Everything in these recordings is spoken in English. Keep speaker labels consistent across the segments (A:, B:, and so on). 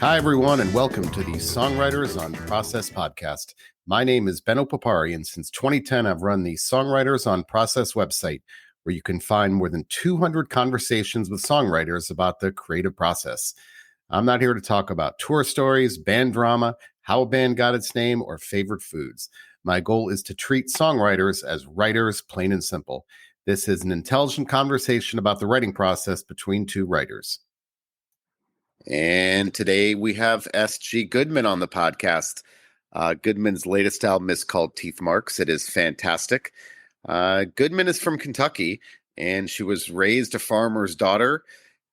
A: Hi, everyone, and welcome to the Songwriters on Process podcast. My name is Benno Papari, and since 2010, I've run the Songwriters on Process website, where you can find more than 200 conversations with songwriters about the creative process. I'm not here to talk about tour stories, band drama, how a band got its name, or favorite foods. My goal is to treat songwriters as writers, plain and simple. This is an intelligent conversation about the writing process between two writers. And today we have S.G. Goodman on the podcast. Goodman's latest album is called Teeth Marks. It is fantastic. Goodman is from Kentucky, and she was raised a farmer's daughter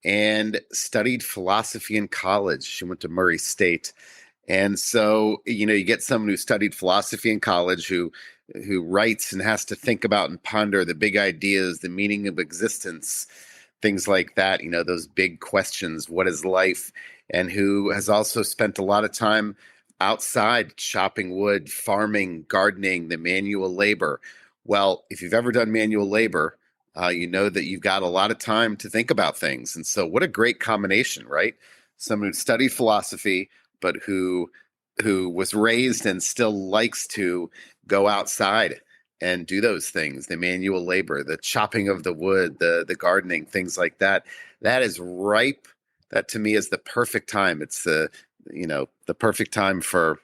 A: and studied philosophy in college. She went to Murray State. And so, you get someone who studied philosophy in college who writes and has to think about and ponder the big ideas, the meaning of existence, things like that, those big questions, what is life? And who has also spent a lot of time outside chopping wood, farming, gardening, the manual labor. Well, if you've ever done manual labor, you know that you've got a lot of time to think about things. And so what a great combination, right? Someone who studied philosophy, but who was raised and still likes to go outside and do those things, the manual labor, the chopping of the wood, the gardening, things like that. That is ripe. That to me is the perfect time. It's the perfect time for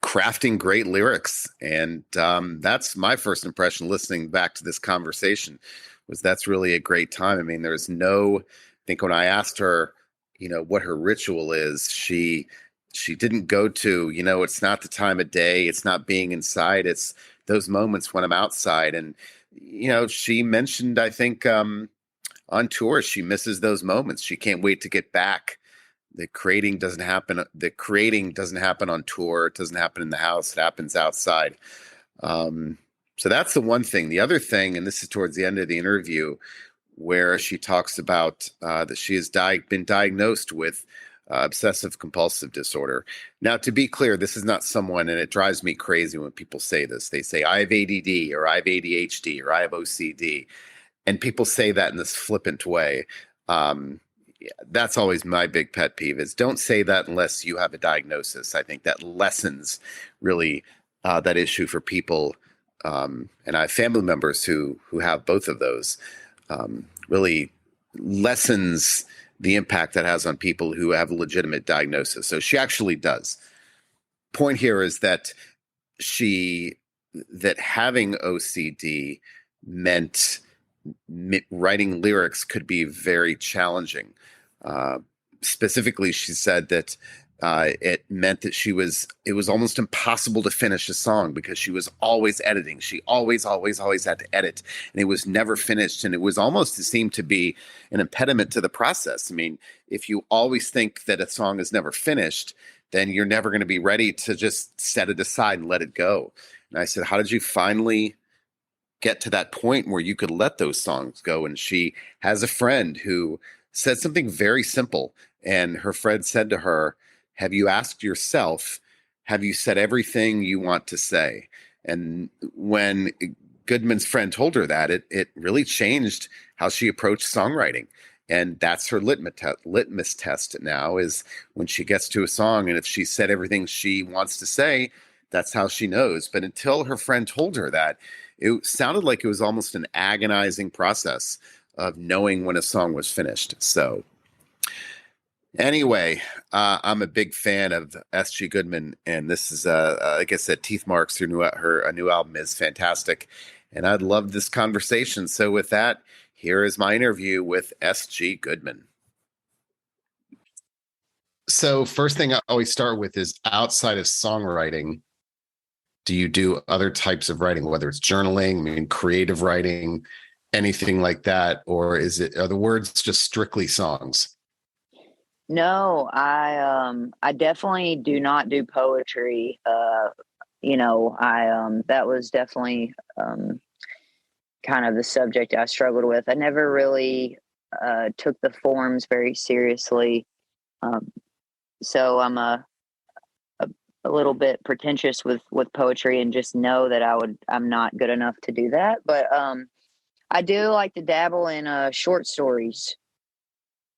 A: crafting great lyrics. And that's my first impression listening back to this conversation, was that's really a great time. I mean, I think when I asked her, what her ritual is, she didn't go to, it's not the time of day, it's not being inside, it's those moments when I'm outside. And, she mentioned, I think, on tour, she misses those moments. She can't wait to get back. The creating doesn't happen on tour. It doesn't happen in the house. It happens outside. So that's the one thing. The other thing, and this is towards the end of the interview, where she talks about that she has been diagnosed with obsessive-compulsive disorder. Now, to be clear, this is not someone, and it drives me crazy when people say this. They say, I have ADD, or I have ADHD, or I have OCD. And people say that in this flippant way. That's always my big pet peeve, is don't say that unless you have a diagnosis. I think that lessens really that issue for people. And I have family members who have both of those. Really lessens the impact that has on people who have a legitimate diagnosis. So she actually does. Point here is that having OCD meant writing lyrics could be very challenging. Specifically, she said that it meant that it was almost impossible to finish a song because she was always editing. She always had to edit, and it was never finished. And it was almost, it seemed to be an impediment to the process. I mean, if you always think that a song is never finished, then you're never going to be ready to just set it aside and let it go. And I said, how did you finally get to that point where you could let those songs go? And she has a friend who said something very simple. And her friend said to her, have you asked yourself, have you said everything you want to say? And when Goodman's friend told her that, it really changed how she approached songwriting. And that's her litmus test now, is when she gets to a song, and if she said everything she wants to say, that's how she knows. But until her friend told her that, it sounded like it was almost an agonizing process of knowing when a song was finished. So anyway, I'm a big fan of S.G. Goodman, and this is, like I said, Teeth Marks, her new album is fantastic, and I'd love this conversation. So with that, here is my interview with S.G. Goodman. So first thing I always start with is, outside of songwriting, do you do other types of writing, whether it's journaling, creative writing, anything like that? Or are the words just strictly songs?
B: No, I definitely do not do poetry. That was definitely kind of the subject I struggled with. I never really took the forms very seriously. So I'm a little bit pretentious with poetry, and just know that I'm not good enough to do that. But I do like to dabble in short stories.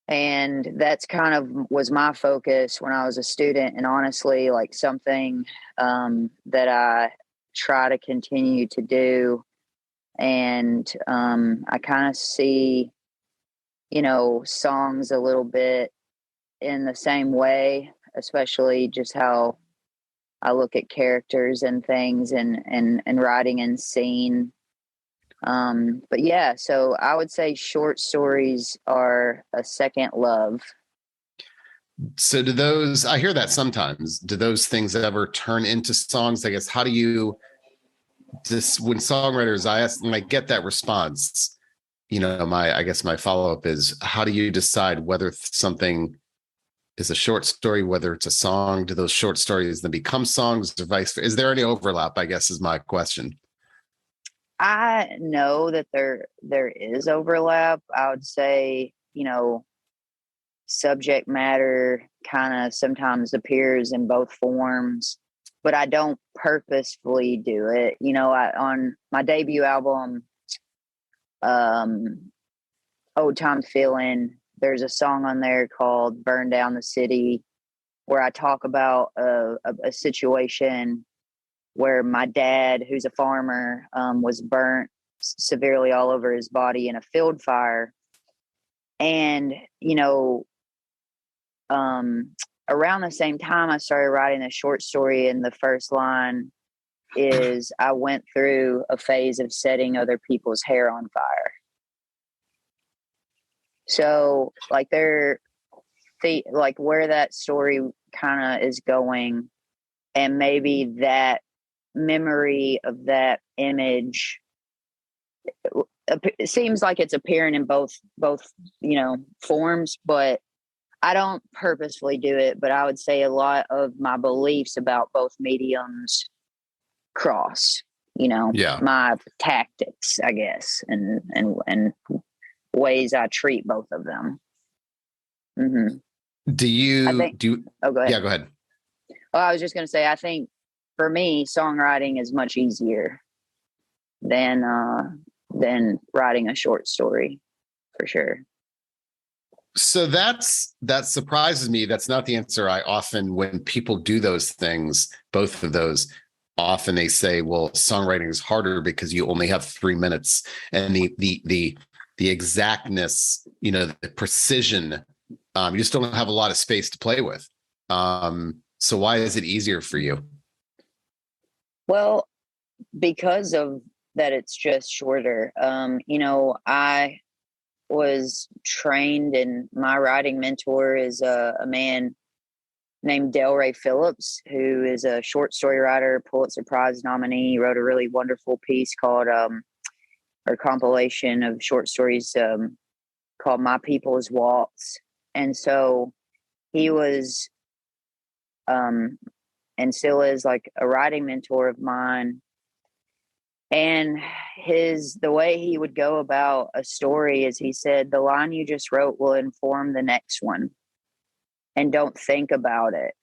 B: And that's kind of was my focus when I was a student, and honestly, like something that I try to continue to do. And I kind of see, songs a little bit in the same way, especially just how I look at characters and things, and writing and scene. But yeah, so I would say short stories are a second love.
A: So do those, I hear that sometimes, do those things ever turn into songs? I guess, how do you, this, when songwriters, I ask, and I get that response, I guess my follow-up is, how do you decide whether something is a short story, whether it's a song? Do those short stories then become songs or vice versa? Is there any overlap, I guess, is my question.
B: I know that there is overlap. I would say, subject matter kind of sometimes appears in both forms, but I don't purposefully do it. On my debut album, Old Time Feeling, there's a song on there called Burn Down the City, where I talk about a situation where my dad, who's a farmer, was burnt severely all over his body in a field fire. And, around the same time I started writing a short story, and the first line is, I went through a phase of setting other people's hair on fire. So like like where that story kind of is going, and maybe that memory of that image, it seems like it's appearing in both forms, but I don't purposefully do it. But I would say a lot of my beliefs about both mediums cross,
A: Yeah.
B: my tactics, I guess, and ways I treat both of them. Mm-hmm.
A: Do you,
B: Oh, go ahead.
A: Yeah, go ahead.
B: Well, I was just going to say, I think for me, songwriting is much easier than writing a short story, for sure.
A: So that surprises me. That's not the answer. I often, when people do those things, both of those, often they say, well, songwriting is harder because you only have 3 minutes, and the exactness, the precision, you just don't have a lot of space to play with. So why is it easier for you?
B: Well, because of that, it's just shorter. I was trained, and my writing mentor is a man named Delray Phillips, who is a short story writer, Pulitzer Prize nominee. He wrote a really wonderful piece called, or compilation of short stories called My People's Waltz. And so he was, and still is, like a writing mentor of mine. And the way he would go about a story is, he said, the line you just wrote will inform the next one. And don't think about it.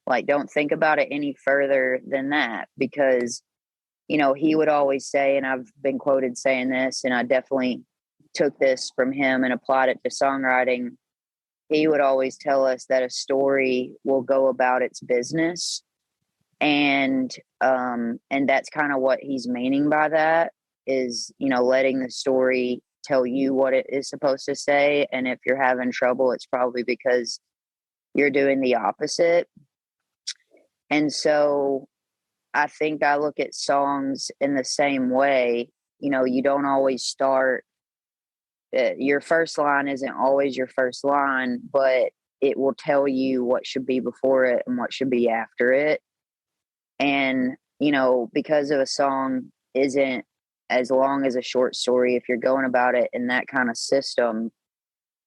B: Like, don't think about it any further than that, because, he would always say, and I've been quoted saying this, and I definitely took this from him and applied it to songwriting. He would always tell us that a story will go about its business. And that's kind of what he's meaning by that, is, letting the story tell you what it is supposed to say. And if you're having trouble, it's probably because you're doing the opposite. And so I think I look at songs in the same way. You don't always start, your first line isn't always your first line, but it will tell you what should be before it and what should be after it. And, because of a song isn't as long as a short story, if you're going about it in that kind of system,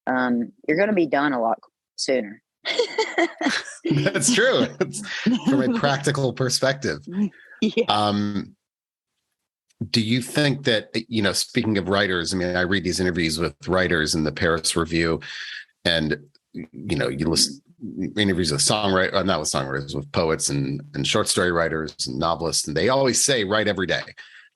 B: you're going to be done a lot sooner.
A: That's true. It's from a practical perspective.
B: Yeah.
A: Do you think that, speaking of writers, I mean, I read these interviews with writers in the Paris Review, and, you listen interviews with songwriters, not with songwriters, with poets and short story writers and novelists. And they always say, write every day.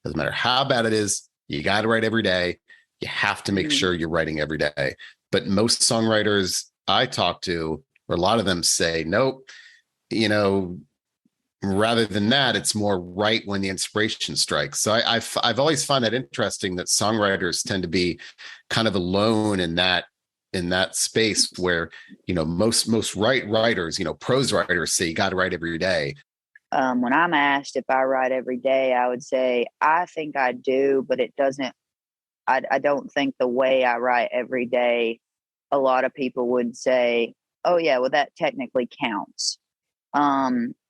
A: Doesn't matter how bad it is. You got to write every day. You have to make sure you're writing every day. But most songwriters I talk to, or a lot of them say, nope, rather than that, it's more right when the inspiration strikes. So I've always found that interesting, that songwriters tend to be kind of alone in that space where, most writers, prose writers say you got to write every day.
B: When I'm asked if I write every day, I would say I think I do, but it doesn't. I don't think the way I write every day, a lot of people would say, "Oh yeah, well that technically counts."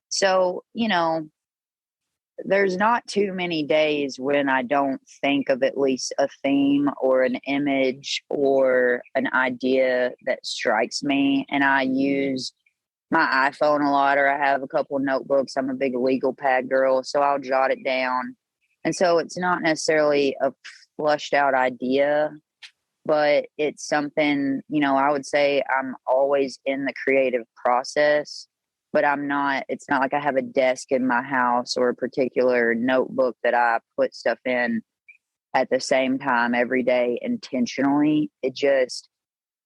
B: So there's not too many days when I don't think of at least a theme or an image or an idea that strikes me, and I use my iPhone a lot, or I have a couple of notebooks. I'm a big legal pad girl, so I'll jot it down. And so it's not necessarily a flushed out idea, but it's something, I would say I'm always in the creative process, but it's not like I have a desk in my house or a particular notebook that I put stuff in at the same time every day intentionally.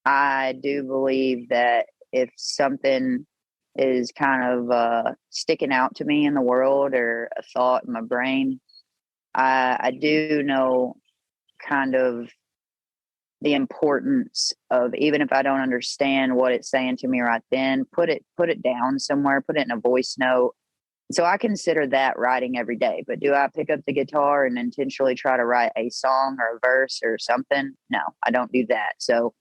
B: I do believe that if something is kind of sticking out to me in the world, or a thought in my brain, I do know kind of the importance of, even if I don't understand what it's saying to me right then, put it down somewhere, put it in a voice note. So I consider that writing every day. But do I pick up the guitar and intentionally try to write a song or a verse or something? No, I don't do that. So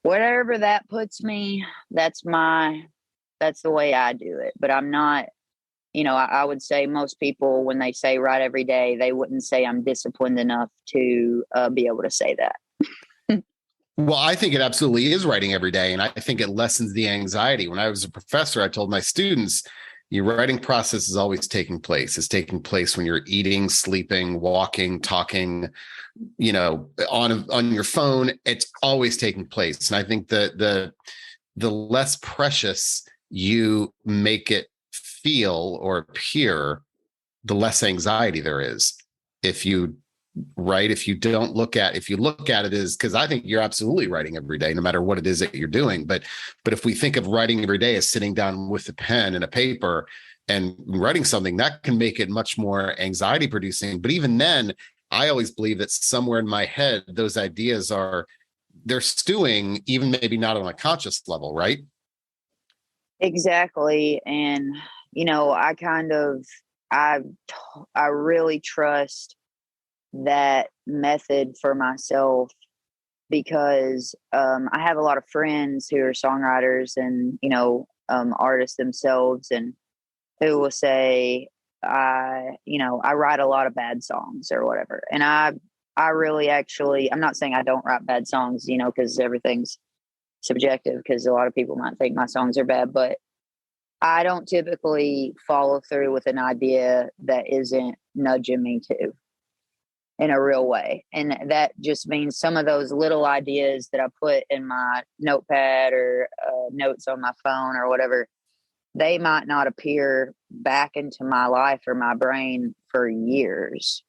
B: wherever that puts me, that's the way I do it. But I'm not, I would say most people, when they say write every day, they wouldn't say I'm disciplined enough to be able to say that.
A: Well, I think it absolutely is writing every day. And I think it lessens the anxiety. When I was a professor, I told my students, your writing process is always taking place. It's taking place when you're eating, sleeping, walking, talking, on your phone. It's always taking place. And I think that the less precious you make it feel or appear, the less anxiety there is. If you look at it as, because I think you're absolutely writing every day, no matter what it is that you're doing. But if we think of writing every day as sitting down with a pen and a paper and writing something, that can make it much more anxiety producing. But even then, I always believe that somewhere in my head, those ideas they're stewing, even maybe not on a conscious level, right?
B: Exactly. And, I I really trust that method for myself, because I have a lot of friends who are songwriters and, artists themselves, and who will say, I write a lot of bad songs or whatever. And I really actually, I'm not saying I don't write bad songs, because everything's subjective, because a lot of people might think my songs are bad, but I don't typically follow through with an idea that isn't nudging me to, in a real way. And that just means some of those little ideas that I put in my notepad or notes on my phone or whatever, they might not appear back into my life or my brain for years.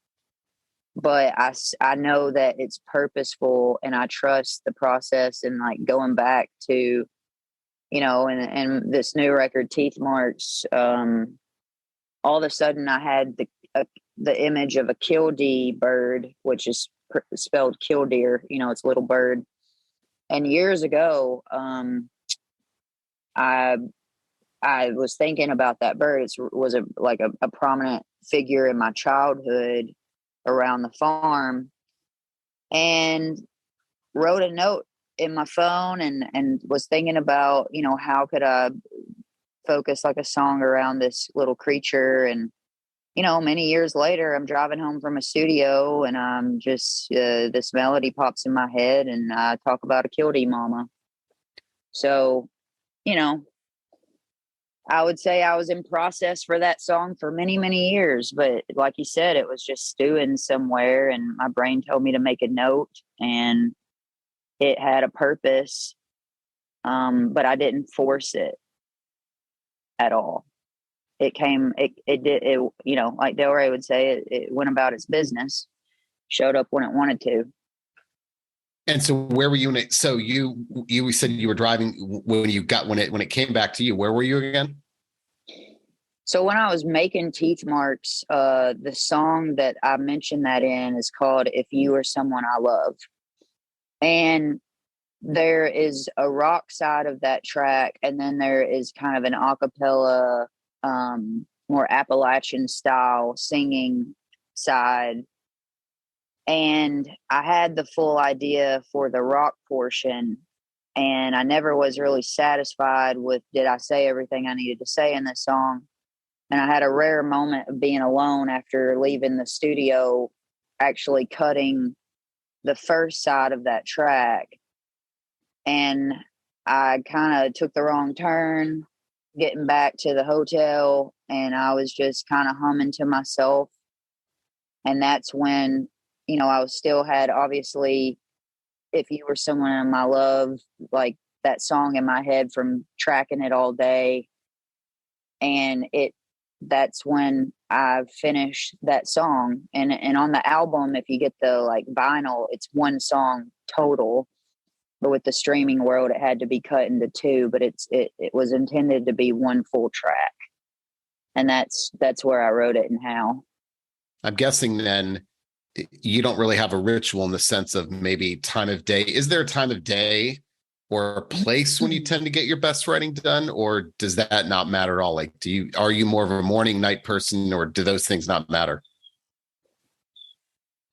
B: But I know that it's purposeful, and I trust the process. And like going back to, and this new record, Teeth Marks, all of a sudden I had the image of a killdeer bird, which is spelled killdeer, it's a little bird. And years ago, I was thinking about that bird. It was a prominent figure in my childhood around the farm, and wrote a note in my phone, and was thinking about, how could I focus like a song around this little creature. And, many years later, I'm driving home from a studio, and I'm just, this melody pops in my head, and I talk about a killdeer mama. So, I would say I was in process for that song for many, many years. But like you said, it was just stewing somewhere, and my brain told me to make a note, and it had a purpose. But I didn't force it at all. It did, like Del Rey would say, it went about its business, showed up when it wanted to.
A: And so where were you so you said you were driving when it came back to you, where were you again?
B: So when I was making Teeth Marks, the song that I mentioned that in is called If You Were Someone I Love. And there is a rock side of that track, and then there is kind of an a cappella, more Appalachian style singing side. And I had the full idea for the rock portion, and I never was really satisfied with, did I say everything I needed to say in this song? And I had a rare moment of being alone after leaving the studio, actually cutting the first side of that track. And I kind of took the wrong turn getting back to the hotel, and I was just kind of humming to myself. And that's when, I was still had, obviously, If You Were Someone in My Love, like that song in my head from tracking it all day. And that's when I finished that song. And on the album, if you get the like vinyl, it's one song total. But with the streaming world, it had to be cut into two, but it was intended to be one full track. And that's where I wrote it and how.
A: I'm guessing then you don't really have a ritual in the sense of maybe time of day. Is there a time of day or a place when you tend to get your best writing done, or does that not matter at all? Like, are you more of a morning, night person, or do those things not matter?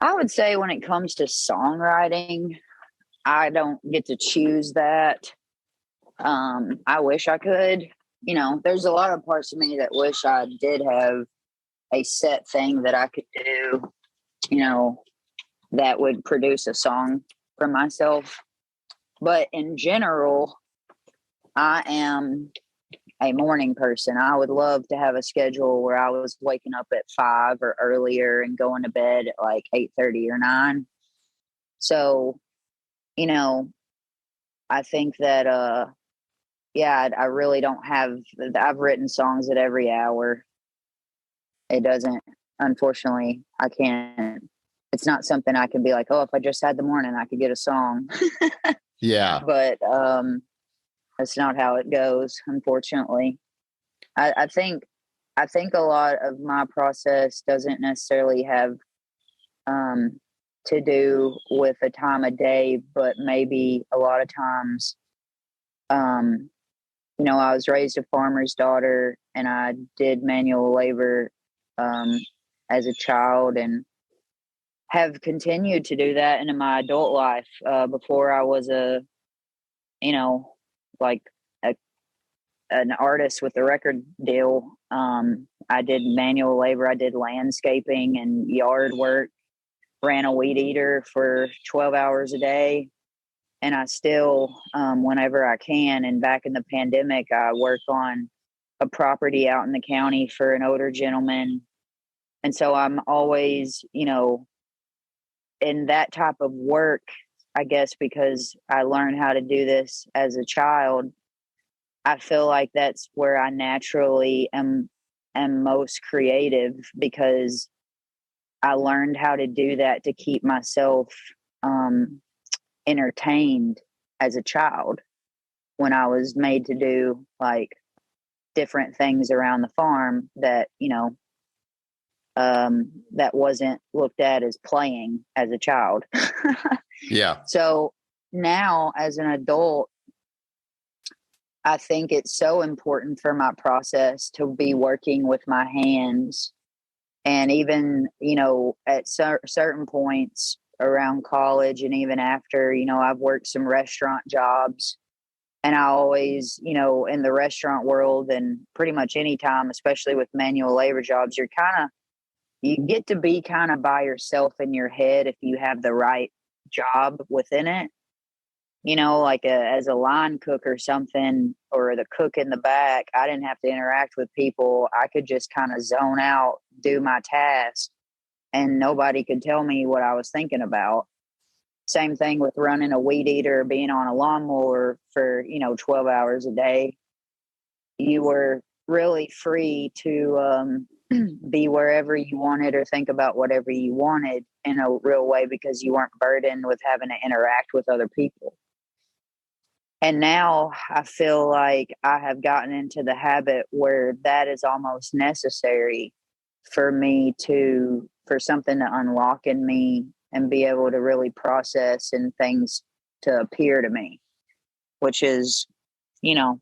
B: I would say when it comes to songwriting, I don't get to choose that. I wish I could. There's a lot of parts of me that wish I did have a set thing that I could do, that would produce a song for myself. But in general, I am a morning person. I would love to have a schedule where I was waking up at 5 or earlier and going to bed at like 8:30 or 9. So, I think that I really don't have. I've written songs at every hour. It doesn't, unfortunately, I can't. It's not something I can be like, oh, if I just had the morning, I could get a song.
A: Yeah.
B: But that's not how it goes, unfortunately. I think a lot of my process doesn't necessarily have to do with a time of day, but maybe a lot of times, I was raised a farmer's daughter, and I did manual labor as a child, and have continued to do that into my adult life. Before I was like an artist with a record deal, I did manual labor. I did landscaping and yard work, ran a weed eater for 12 hours a day. And I still, whenever I can, and back in the pandemic, I worked on a property out in the county for an older gentleman. And so I'm always, in that type of work, I guess, because I learned how to do this as a child. I feel like that's where I naturally am most creative, because I learned how to do that to keep myself entertained as a child, when I was made to do like different things around the farm that, that wasn't looked at as playing as a child.
A: Yeah.
B: So now as an adult, I think it's so important for my process to be working with my hands. And even, at certain points around college, and even after, I've worked some restaurant jobs. And I always, in the restaurant world, and pretty much any time, especially with manual labor jobs, you get to be kind of by yourself in your head if you have the right job within it. Like as a line cook or something, or the cook in the back, I didn't have to interact with people. I could just kind of zone out, do my task, and nobody could tell me what I was thinking about. Same thing with running a weed eater, being on a lawnmower for, 12 hours a day. You were really free to be wherever you wanted or think about whatever you wanted in a real way because you weren't burdened with having to interact with other people. And now I feel like I have gotten into the habit where that is almost necessary for me for something to unlock in me and be able to really process and things to appear to me, which is, you know,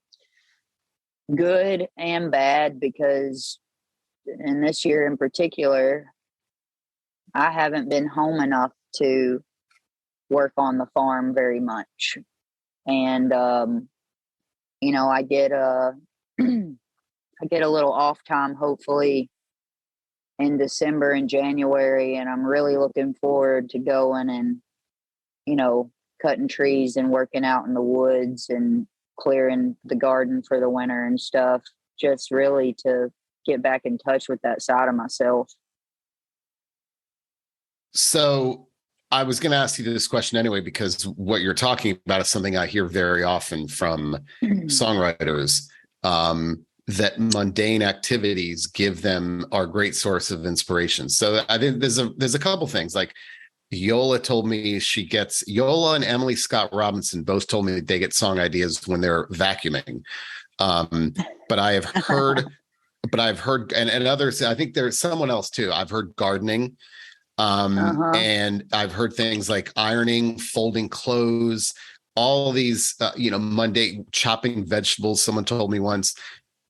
B: good and bad because in this year in particular, I haven't been home enough to work on the farm very much. And, I get I get a little off time, hopefully in December and January. And I'm really looking forward to going and, cutting trees and working out in the woods and clearing the garden for the winter and stuff, just really to get back in touch with that side of myself.
A: So I was going to ask you this question anyway, because what you're talking about is something I hear very often from songwriters, that mundane activities are a great source of inspiration. So I think there's a couple things. Like Yola told me Yola and Emily Scott Robinson both told me they get song ideas when they're vacuuming. But I've heard, and others, I think there's someone else too. I've heard gardening. And I've heard things like ironing, folding clothes, all these, mundane, chopping vegetables. Someone told me once.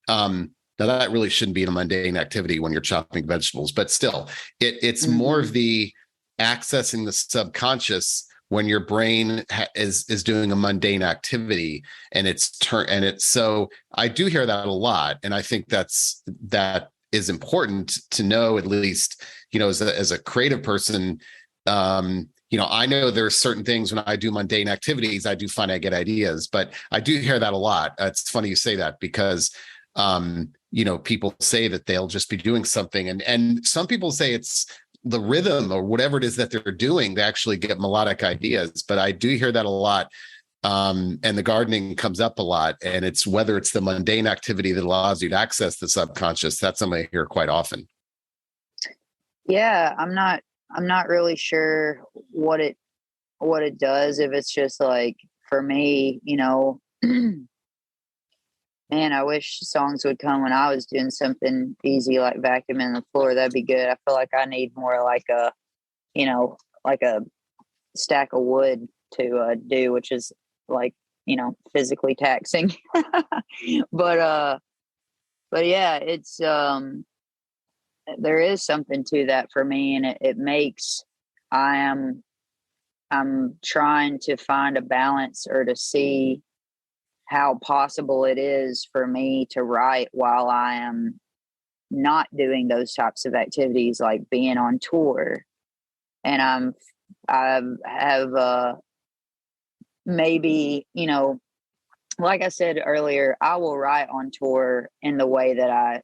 A: Now that really shouldn't be a mundane activity when you're chopping vegetables, but still, it's more of the accessing the subconscious when your brain is doing a mundane activity, and so I do hear that a lot, and I think that is important to know, at least, as a creative person. I know there's certain things when I do mundane activities, I do find I get ideas, but I do hear that a lot. It's funny you say that because, people say that they'll just be doing something, and some people say it's the rhythm or whatever it is that they're doing, they actually get melodic ideas. But I do hear that a lot. And the gardening comes up a lot, and it's whether it's the mundane activity that allows you to access the subconscious. That's something I hear quite often.
B: Yeah, I'm not really sure what it does. If it's just like, for me, man, I wish songs would come when I was doing something easy like vacuuming the floor. That'd be good. I feel like I need more like like a stack of wood to do, which is like, physically taxing. But yeah, it's there is something to that for me, and it makes I'm trying to find a balance or to see how possible it is for me to write while I am not doing those types of activities, like being on tour. And I have maybe, like I said earlier, I will write on tour in the way that I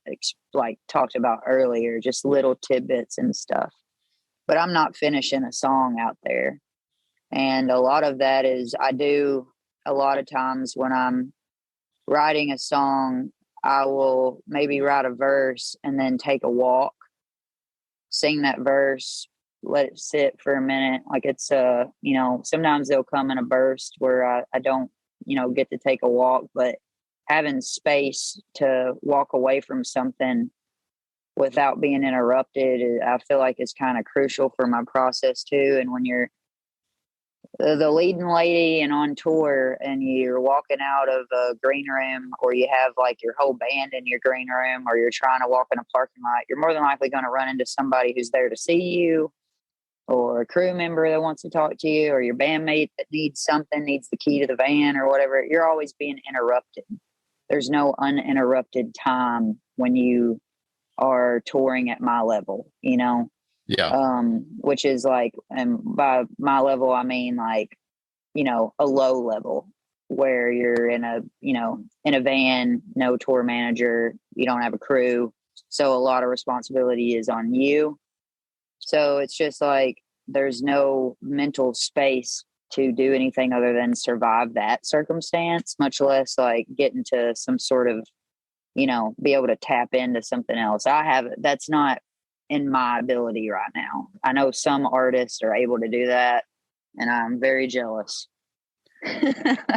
B: talked about earlier, just little tidbits and stuff. But I'm not finishing a song out there. And a lot of that is I do a lot of times when I'm writing a song, I will maybe write a verse and then take a walk, sing that verse, let it sit for a minute. Like it's sometimes they'll come in a burst where I don't, get to take a walk, but having space to walk away from something without being interrupted, I feel like is kind of crucial for my process too. And when you're the leading lady and on tour and you're walking out of a green room, or you have like your whole band in your green room, or you're trying to walk in a parking lot, you're more than likely going to run into somebody who's there to see you, or a crew member that wants to talk to you, or your bandmate that needs the key to the van or whatever. You're always being interrupted. There's no uninterrupted time when you are touring at my level,
A: Yeah.
B: Which is like, and by my level, I mean like, a low level where you're in a van, no tour manager, you don't have a crew. So a lot of responsibility is on you. So it's just like, there's no mental space to do anything other than survive that circumstance, much less like get into some sort of be able to tap into something else. That's not in my ability right now. I know some artists are able to do that, and I'm very jealous.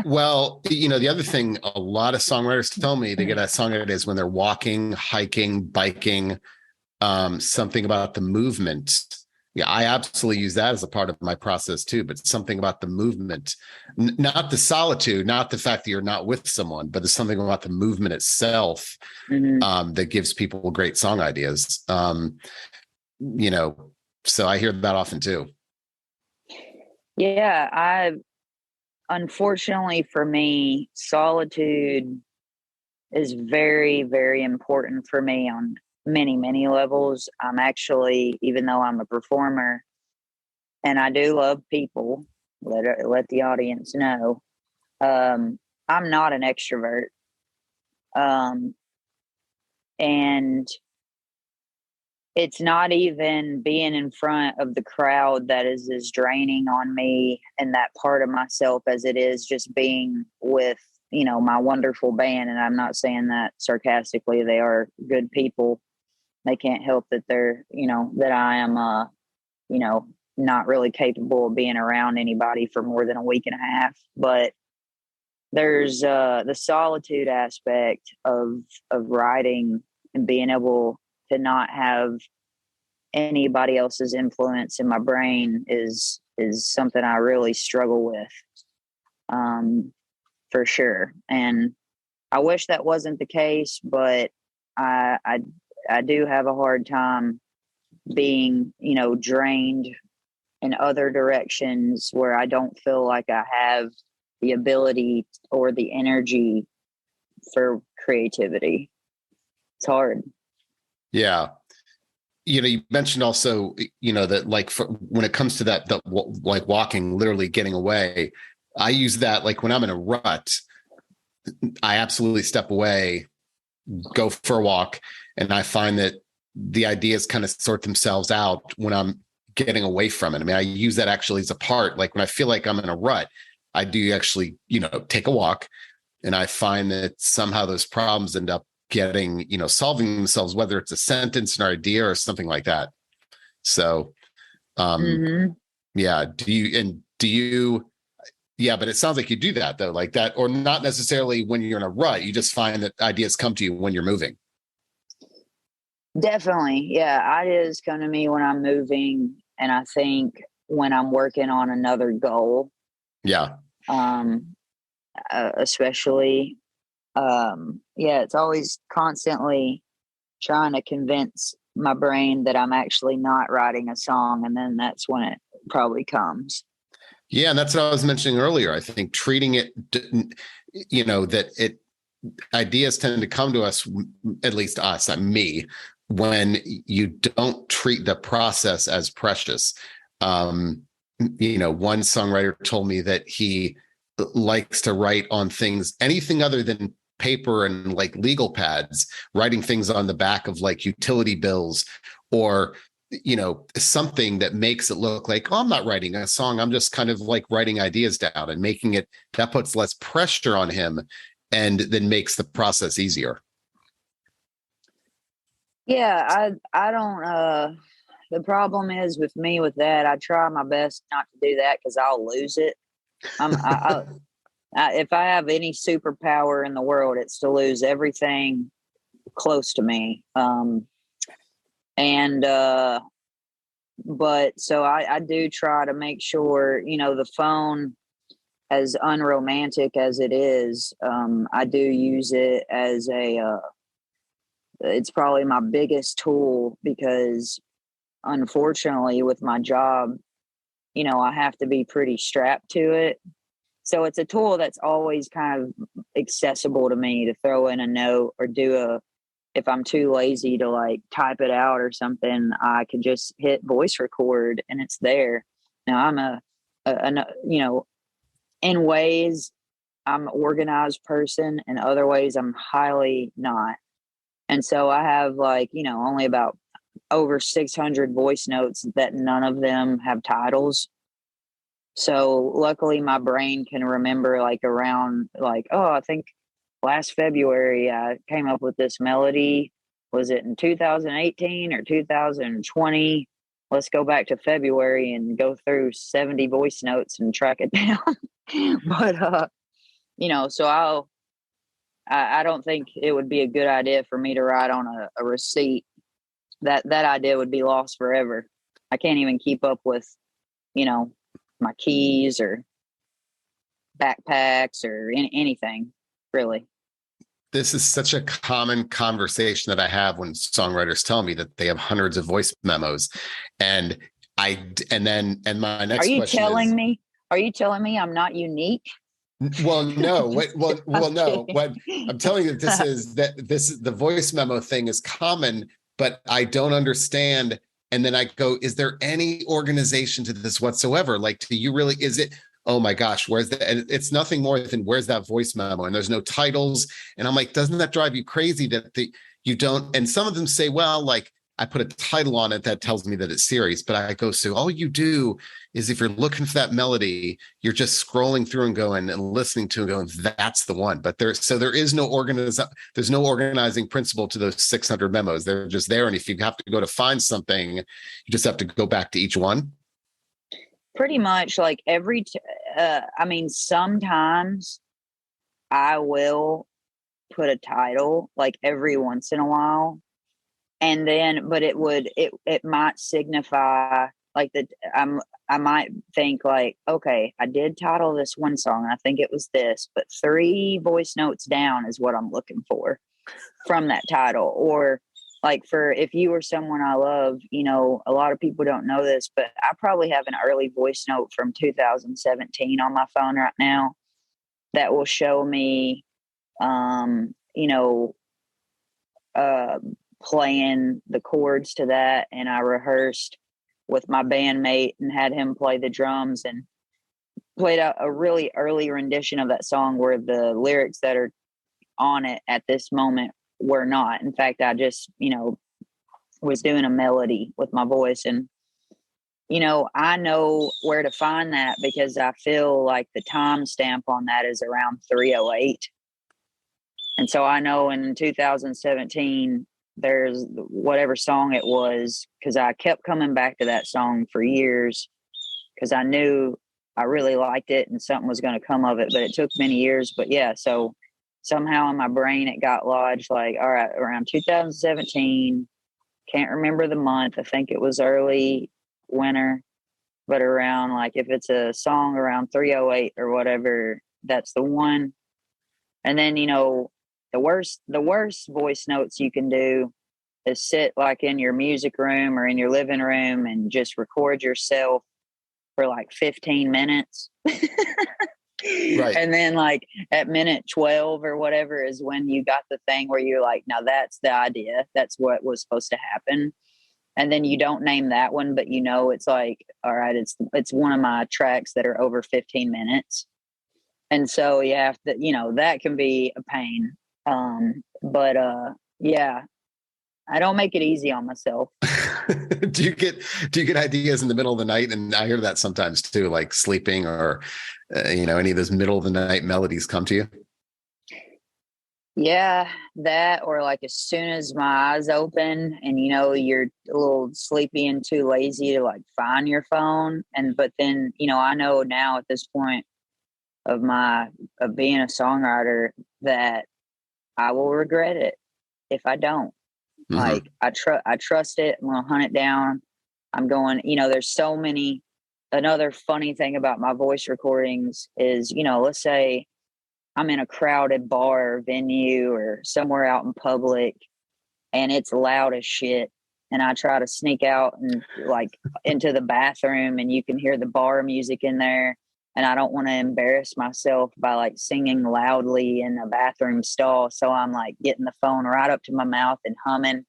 A: Well, the other thing a lot of songwriters tell me they get that song ideas when they're walking, hiking, biking, something about the movement. Yeah, I absolutely use that as a part of my process too, but something about the movement, not the solitude, not the fact that you're not with someone, but there's something about the movement itself that gives people great song ideas. So I hear that often too.
B: Yeah, unfortunately for me, solitude is very, very important for me on many, many levels. I'm actually, even though I'm a performer and I do love people, let the audience know, I'm not an extrovert. And it's not even being in front of the crowd that is as draining on me and that part of myself as it is just being with, my wonderful band. And I'm not saying that sarcastically. They are good people. They can't help that they're, that I am, not really capable of being around anybody for more than a week and a half. But there's the solitude aspect of writing and being able to not have anybody else's influence in my brain is something I really struggle with, for sure. And I wish that wasn't the case, but I do have a hard time being, drained in other directions where I don't feel like I have the ability or the energy for creativity. It's hard.
A: Yeah. You mentioned also, that like when it comes to that, like walking, literally getting away, I use that like when I'm in a rut, I absolutely step away, go for a walk. And I find that the ideas kind of sort themselves out when I'm getting away from it. I mean, I use that actually as a part, like when I feel like I'm in a rut, I do actually, take a walk, and I find that somehow those problems end up getting, solving themselves, whether it's a sentence, an idea, or something like that. So, yeah. Yeah, but it sounds like you do that though, like that, or not necessarily when you're in a rut. You just find that ideas come to you when you're moving.
B: Definitely. Yeah. Ideas come to me when I'm moving. And I think when I'm working on another goal,
A: Yeah.
B: Especially, it's always constantly trying to convince my brain that I'm actually not writing a song. And then that's when it probably comes.
A: Yeah. And that's what I was mentioning earlier. I think treating it, that ideas tend to come to us, at least us, me, when you don't treat the process as precious. One songwriter told me that he likes to write on things, anything other than paper and like legal pads, writing things on the back of like utility bills or something that makes it look like, oh, I'm not writing a song. I'm just kind of like writing ideas down and making it, that puts less pressure on him and then makes the process easier.
B: Yeah, I don't, the problem is with me with that, I try my best not to do that because I'll lose it. If I have any superpower in the world, it's to lose everything close to me. But so I do try to make sure, the phone, as unromantic as it is, I do use it as it's probably my biggest tool because unfortunately with my job, I have to be pretty strapped to it. So it's a tool that's always kind of accessible to me to throw in a note or if I'm too lazy to like type it out or something, I can just hit voice record and it's there. Now I'm in ways I'm an organized person, in other ways I'm highly not. And so I have only about over 600 voice notes that none of them have titles. So luckily my brain can remember around oh, I think last February, I came up with this melody. Was it in 2018 or 2020? Let's go back to February and go through 70 voice notes and track it down. But, so I don't think it would be a good idea for me to write on a receipt. That idea would be lost forever. I can't even keep up with, my keys or backpacks or anything, really.
A: This is such a common conversation that I have when songwriters tell me that they have hundreds of voice memos. And my next question is,
B: are you telling me I'm not unique?
A: Well, no. No. What I'm telling you, this is the voice memo thing is common, but I don't understand. And then I go, is there any organization to this whatsoever? Like, do you really? Is it? Oh my gosh, where's that? And it's nothing more than where's that voice memo? And there's no titles. And I'm like, doesn't that drive you crazy that you don't? And some of them say, well, like I put a title on it that tells me that it's serious. But I go, so all you do is if you're looking for that melody, you're just scrolling through and going and listening to and going, that's the one. But there is no there's no organizing principle to those 600 memos. They're just there. And if you have to go to find something, you just have to go back to each one.
B: Pretty much like sometimes I will put a title like every once in a while. And then, but it might signify like that. I might think like, okay, I did title this one song. I think it was this, but 3 voice notes down is what I'm looking for from that title. Or like if you were someone I love, a lot of people don't know this, but I probably have an early voice note from 2017 on my phone right now that will show me, playing the chords to that. And I rehearsed with my bandmate and had him play the drums and played a really early rendition of that song where the lyrics that are on it at this moment were not. In fact, I just, was doing a melody with my voice. And, I know where to find that because I feel like the timestamp on that is around 3:08. And so I know in 2017, there's whatever song it was, because I kept coming back to that song for years because I knew I really liked it and something was going to come of it, but it took many years. But yeah, so somehow in my brain it got lodged like, all right, around 2017, can't remember the month. I think it was early winter, but around like if it's a song around 3:08 or whatever, that's the one. And then, the worst voice notes you can do is sit like in your music room or in your living room and just record yourself for like 15 minutes. Right. And then like at minute 12 or whatever is when you got the thing where you're like, now that's the idea. That's what was supposed to happen. And then you don't name that one, but it's like, all right, it's one of my tracks that are over 15 minutes. And so you have to, that can be a pain. But yeah, I don't make it easy on myself.
A: Do you get ideas in the middle of the night? And I hear that sometimes too, like sleeping or, any of those middle of the night melodies come to you?
B: Yeah, that, or like as soon as my eyes open and, you're a little sleepy and too lazy to like find your phone. But then, I know now at this point of being a songwriter that I will regret it if I don't. Mm-hmm. Like I trust it. I'm going to hunt it down. I'm going, there's so many. Another funny thing about my voice recordings is, let's say I'm in a crowded bar or venue or somewhere out in public and it's loud as shit. And I try to sneak out and like into the bathroom and you can hear the bar music in there. And I don't want to embarrass myself by like singing loudly in a bathroom stall. So I'm like getting the phone right up to my mouth and humming.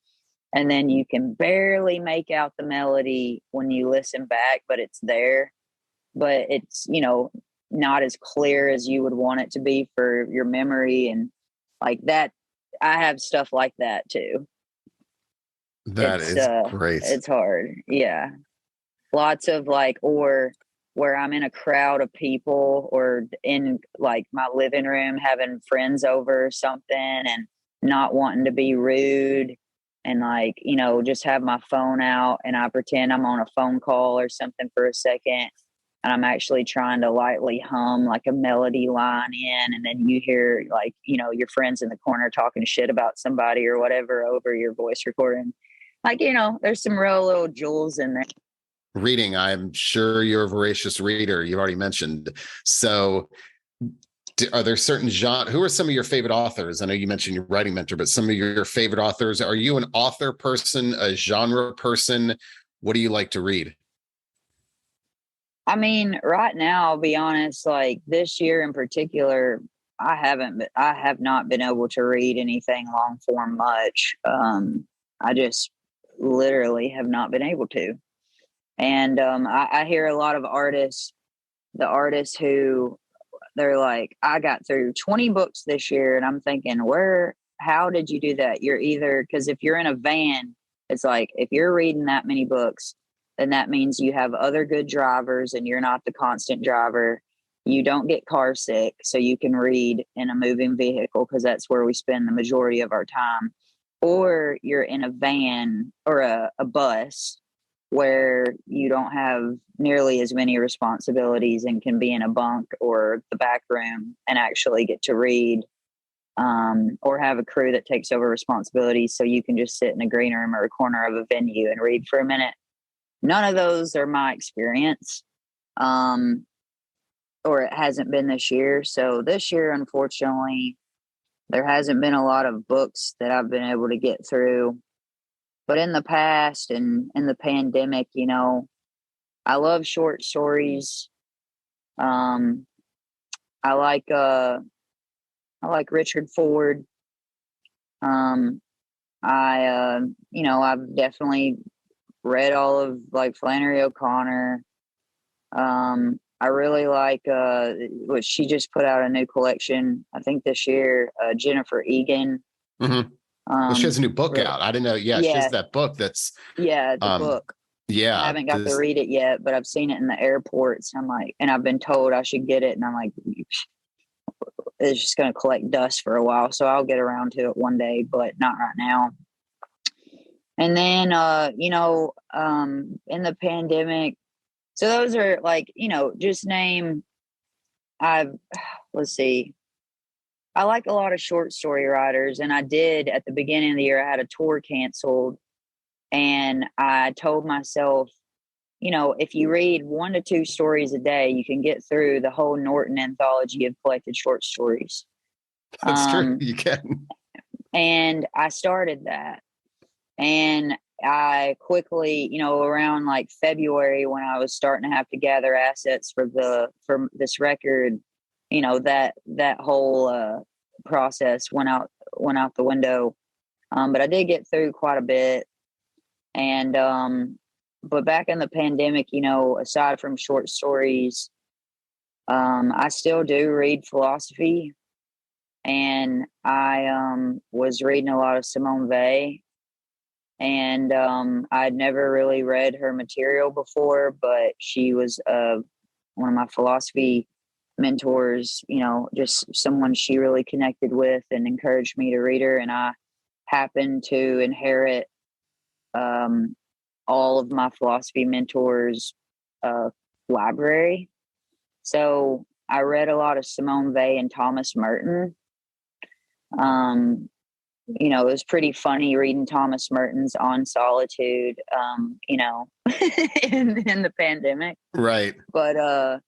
B: And then you can barely make out the melody when you listen back, but it's there. But it's, not as clear as you would want it to be for your memory. And like that, I have stuff like that too.
A: That is great.
B: It's hard. Yeah. Lots of like, or where I'm in a crowd of people or in like my living room having friends over or something and not wanting to be rude and like, you know, just have my phone out and I pretend I'm on a phone call or something for a second. And I'm actually trying to lightly hum like a melody line in. And then you hear like, you know, your friends in the corner talking shit about somebody or whatever over your voice recording. Like, you know, there's some real little jewels in there.
A: Reading, I'm sure you're a voracious reader. You've already mentioned. So are there certain genre? Who are some of your favorite authors? I know you mentioned your writing mentor, but some of your favorite authors. Are you an author person, a genre person? What do you like to read?
B: I mean, right now, I'll be honest, like this year in particular, I have not been able to read anything long form much. I just literally have not been able to. And I hear a lot of artists, the artists who they're like, I got through 20 books this year. And I'm thinking, how did you do that? You're either, because if you're in a van, it's like, if you're reading that many books, then that means you have other good drivers and you're not the constant driver. You don't get car sick, so you can read in a moving vehicle because that's where we spend the majority of our time. Or you're in a van or a bus where you don't have nearly as many responsibilities and can be in a bunk or the back room and actually get to read, or have a crew that takes over responsibilities so you can just sit in a green room or a corner of a venue and read for a minute. None of those are my experience, or it hasn't been this year. So this year, unfortunately, there hasn't been a lot of books that I've been able to get through. But in the past and in the pandemic, you know, I love short stories. Um, I like Richard Ford. Um, you know, I've definitely read all of like Flannery O'Connor. I really like what she just put out a new collection, I think this year, Jennifer Egan.
A: Mm-hmm. Well, she has a new book out. I didn't know. Yeah, she has
B: Yeah,
A: that book that's
B: yeah, the book. I
A: yeah.
B: haven't got to read it yet, but I've seen it in the airports. I'm like, and I've been told I should get it, and I'm like, it's just going to collect dust for a while, so I'll get around to it one day, but not right now. And then, you know, in the pandemic, so those are like, you know, just name. I've let's see. I like a lot of short story writers, and I did at the beginning of the year. I had a tour canceled, and I told myself, you know, if you read 1 to 2 stories a day, you can get through the whole Norton anthology of collected short stories.
A: That's true. You can.
B: And I started that. And I quickly, you know, around like February when I was starting to have to gather assets for this record, you know, that whole process went out the window. But I did get through quite a bit. And but back in the pandemic, you know, aside from short stories, I still do read philosophy, and I was reading a lot of Simone Weil, and I'd never really read her material before, but she was one of my philosophy mentors. You know, just someone she really connected with and encouraged me to read her, and I happened to inherit all of my philosophy mentors' library. So I read a lot of Simone Weil and Thomas Merton. You know, it was pretty funny reading Thomas Merton's On Solitude, you know, in the pandemic.
A: Right.
B: But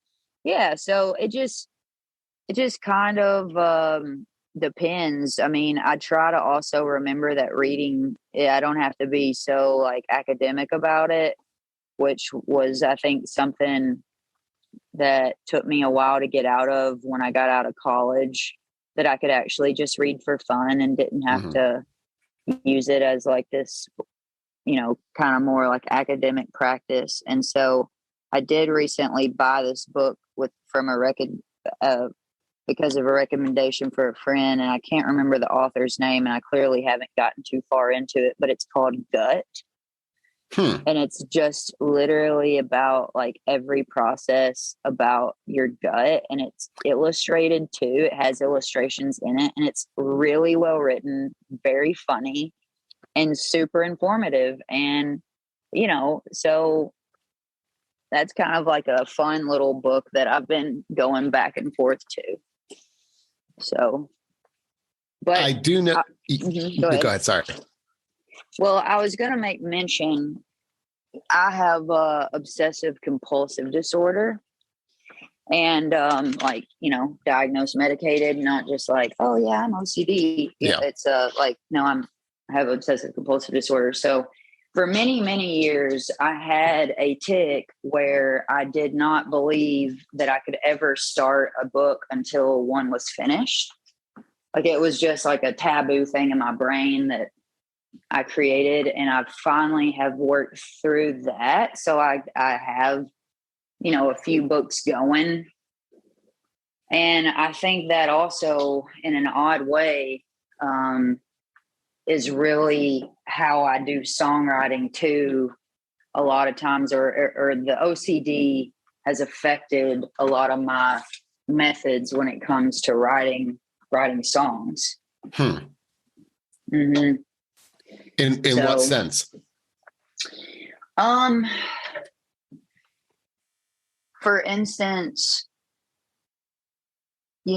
B: yeah, so it just kind of depends. I mean, I try to also remember that reading, I don't have to be so like academic about it, which was, I think, something that took me a while to get out of when I got out of college, that I could actually just read for fun and didn't have to use it as like this, you know, kind of more like academic practice. And so I did recently buy this book from a record, because of a recommendation for a friend, and I can't remember the author's name, and I clearly haven't gotten too far into it, but it's called Gut. And it's just literally about like every process about your gut, and it's illustrated too. It has illustrations in it, and it's really well written, very funny, and super informative. And so that's kind of like a fun little book that I've been going back and forth to. So, but
A: I do know.
B: Go ahead.
A: Go ahead. Sorry.
B: Well, I was going to make mention, I have obsessive compulsive disorder, and diagnosed, medicated, not just like, oh yeah, I'm OCD.
A: Yeah.
B: It's like, no, I have obsessive compulsive disorder. So for many, many years, I had a tick where I did not believe that I could ever start a book until one was finished. Like, it was just like a taboo thing in my brain that I created, and I finally have worked through that. So I have, a few books going. And I think that also, in an odd way, is really how I do songwriting too. A lot of times, or the OCD has affected a lot of my methods when it comes to writing songs. Mm-hmm.
A: In what sense?
B: For instance, a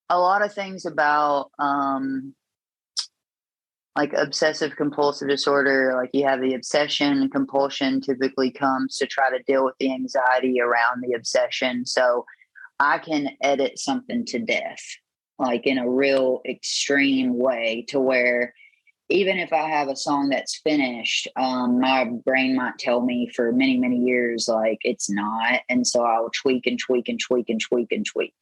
B: lot of things about like obsessive compulsive disorder, like you have the obsession and compulsion typically comes to try to deal with the anxiety around the obsession. So I can edit something to death, like in a real extreme way, to where even if I have a song that's finished, my brain might tell me for many, many years, like, it's not. And so I'll tweak and tweak and tweak and tweak and tweak.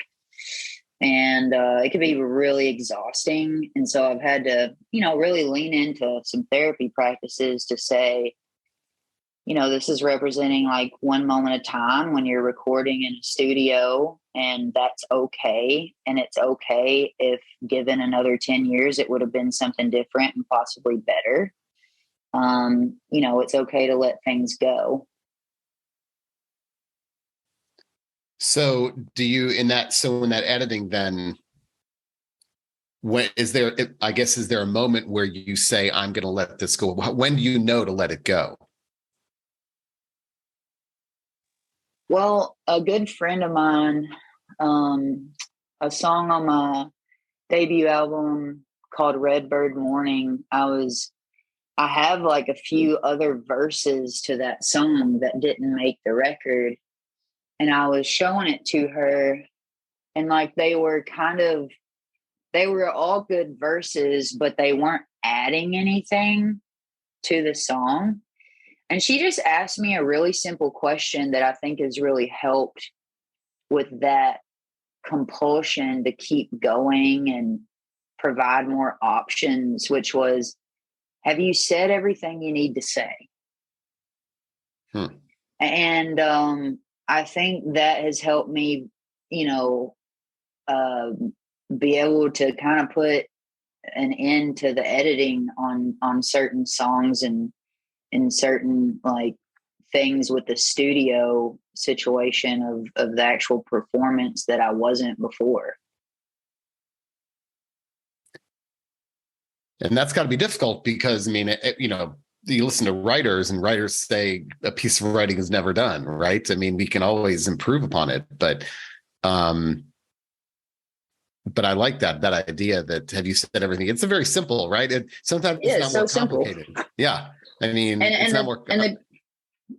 B: And it can be really exhausting. And so I've had to, really lean into some therapy practices to say, this is representing like one moment of time when you're recording in a studio, and that's okay. And it's okay if given another 10 years, it would have been something different and possibly better. It's okay to let things go.
A: So do you, in that editing, then is there a moment where you say, I'm going to let this go? When do you know to let it go?
B: Well, a good friend of mine, a song on my debut album called Redbird Morning, I have like a few other verses to that song that didn't make the record. And I was showing it to her, and like they were all good verses, but they weren't adding anything to the song. And she just asked me a really simple question that I think has really helped with that compulsion to keep going and provide more options, which was, have you said everything you need to say? And I think that has helped me, be able to kind of put an end to the editing on certain songs and in certain like things with the studio situation of the actual performance that I wasn't before.
A: And that's got to be difficult because, I mean, you listen to writers, and writers say a piece of writing is never done, right? I mean, we can always improve upon it, but I like that idea that, have you said everything? It's a very simple, right? Sometimes it's not more complicated. Simple. Yeah. I mean, it's not more.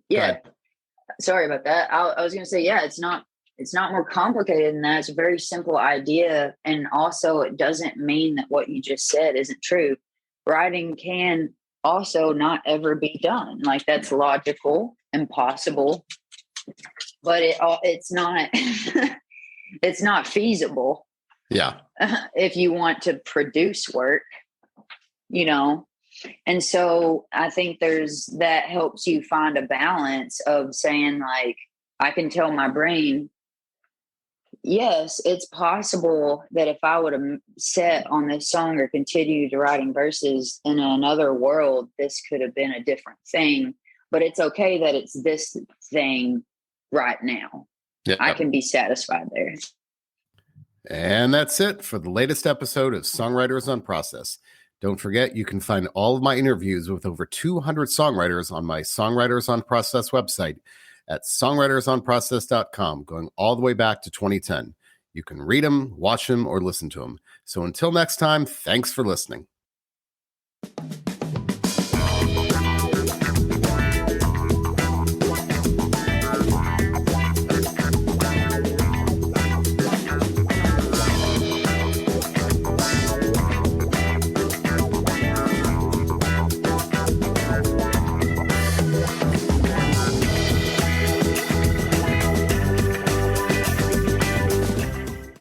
B: Yeah. Sorry about that. I was going to say, yeah, it's not more complicated than that. It's a very simple idea. And also, it doesn't mean that what you just said isn't true. Writing can also not ever be done. Like, that's logical and possible, but it's not, it's not feasible.
A: Yeah.
B: If you want to produce work, And so I think that helps you find a balance of saying, like, I can tell my brain, Yes, it's possible that if I would have set on this song or continued writing verses in another world, this could have been a different thing. But it's okay that it's this thing right now.
A: Yep.
B: I can be satisfied there.
A: And that's it for the latest episode of Songwriters on Process. Don't forget, you can find all of my interviews with over 200 songwriters on my Songwriters on Process website at songwritersonprocess.com, going all the way back to 2010. You can read them, watch them, or listen to them. So until next time, thanks for listening.